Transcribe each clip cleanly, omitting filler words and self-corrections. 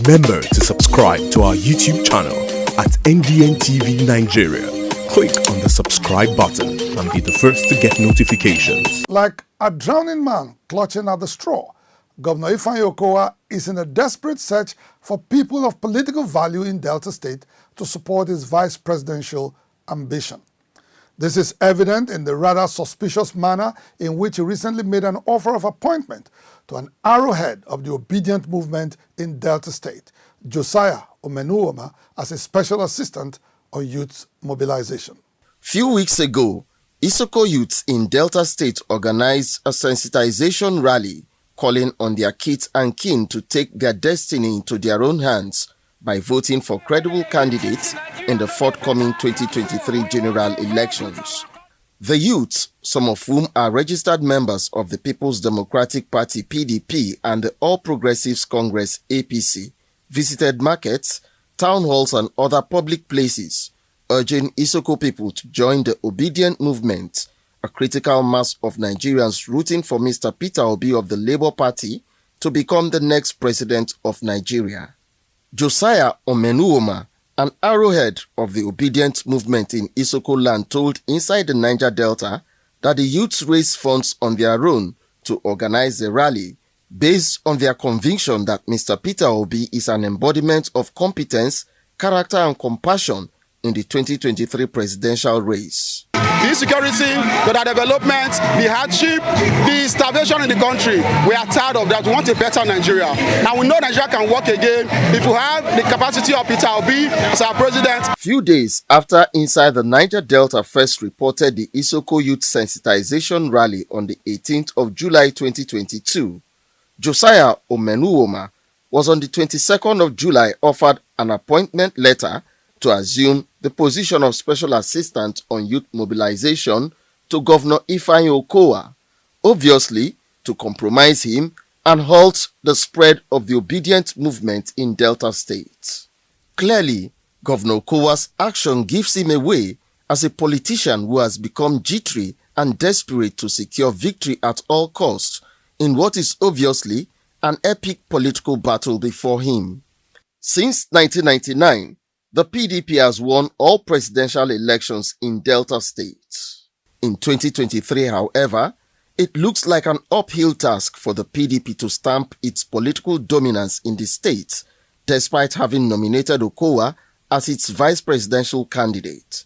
Remember to subscribe to our YouTube channel at NDN TV Nigeria. Click on the subscribe button and be the first to get notifications. Like a drowning man clutching at the straw, Governor Ifeanyi Okowa is in a desperate search for people of political value in Delta State to support his vice presidential ambition. This is evident in the rather suspicious manner in which he recently made an offer of appointment to an arrowhead of the Obi-Dient movement in Delta State, Josiah Omenuwoma, as a special assistant on youth mobilization. Few weeks ago, Isoko youths in Delta State organized a sensitization rally calling on their kids and kin to take their destiny into their own hands by voting for credible candidates in the forthcoming 2023 general elections. The youths, some of whom are registered members of the People's Democratic Party (PDP) and the All Progressives Congress (APC), visited markets, town halls and other public places, urging Isoko people to join the Obi-Dient movement, a critical mass of Nigerians rooting for Mr. Peter Obi of the Labour Party to become the next president of Nigeria. Josiah Omenuwoma, an arrowhead of the Obi-Dient movement in Isoko land, told Inside the Niger Delta that the youths raised funds on their own to organize the rally based on their conviction that Mr. Peter Obi is an embodiment of competence, character and compassion in the 2023 presidential race. The insecurity, the development, the hardship, the starvation in the country, we are tired of that. We want a better Nigeria. And we know Nigeria can work again if we have the capacity of Peter Obi as our president. Few days after Inside the Niger Delta first reported the Isoko Youth Sensitization Rally on the 18th of July 2022, Josiah Omenuwoma was on the 22nd of July offered an appointment letter to assume the position of Special Assistant on Youth Mobilization to Governor Ifeanyi Okowa, obviously to compromise him and halt the spread of the Obi-Dient movement in Delta State. Clearly, Governor Okowa's action gives him away as a politician who has become jittery and desperate to secure victory at all costs in what is obviously an epic political battle before him. Since 1999, the PDP has won all presidential elections in Delta State. In 2023, however, it looks like an uphill task for the PDP to stamp its political dominance in the state, despite having nominated Okowa as its vice presidential candidate.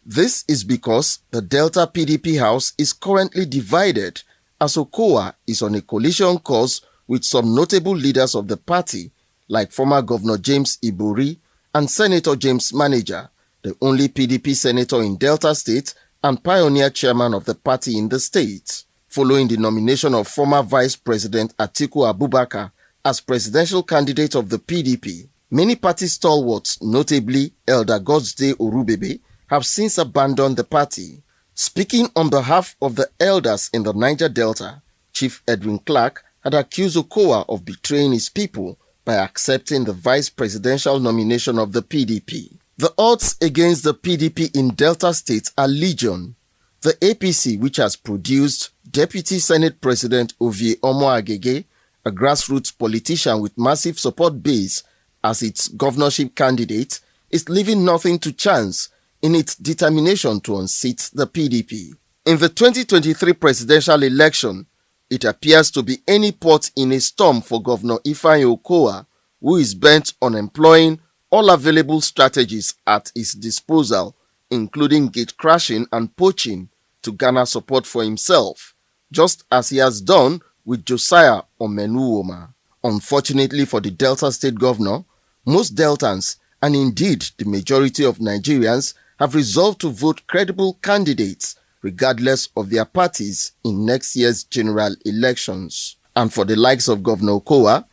This is because the Delta PDP House is currently divided, as Okowa is on a coalition course with some notable leaders of the party, like former Governor James Ibori and Senator James Manager, the only PDP senator in Delta State and pioneer chairman of the party in the state, following the nomination of former Vice President Atiku Abubakar as presidential candidate of the PDP. Many party stalwarts, notably Elder Godsday Orubebe, have since abandoned the party. Speaking on behalf of the elders in the Niger Delta, Chief Edwin Clark had accused Okowa of betraying his people by accepting the vice presidential nomination of the PDP. The odds against the PDP in Delta State are legion. The APC, which has produced Deputy Senate President Obi-Dient, a grassroots politician with massive support base, as its governorship candidate, is leaving nothing to chance in its determination to unseat the PDP. In the 2023 presidential election, it appears to be any port in a storm for Governor Ifeanyi Okowa, who is bent on employing all available strategies at his disposal, including gate crashing and poaching, to garner support for himself, just as he has done with Josiah Omenuwoma. Unfortunately for the Delta State governor, most Deltans, and indeed the majority of Nigerians, have resolved to vote credible candidates regardless of their parties in next year's general elections. And for the likes of Governor Okowa,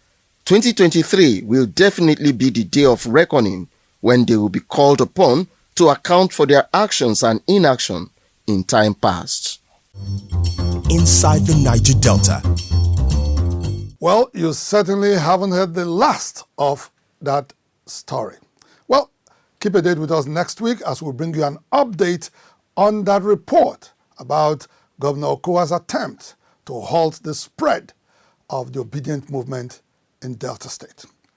2023 will definitely be the day of reckoning when they will be called upon to account for their actions and inaction in time past. Inside the Niger Delta. Well, you certainly haven't heard the last of that story. Well, keep a date with us next week as we bring you an update on that report about Governor Okowa's attempt to halt the spread of the Obi-Dient movement in Delta State.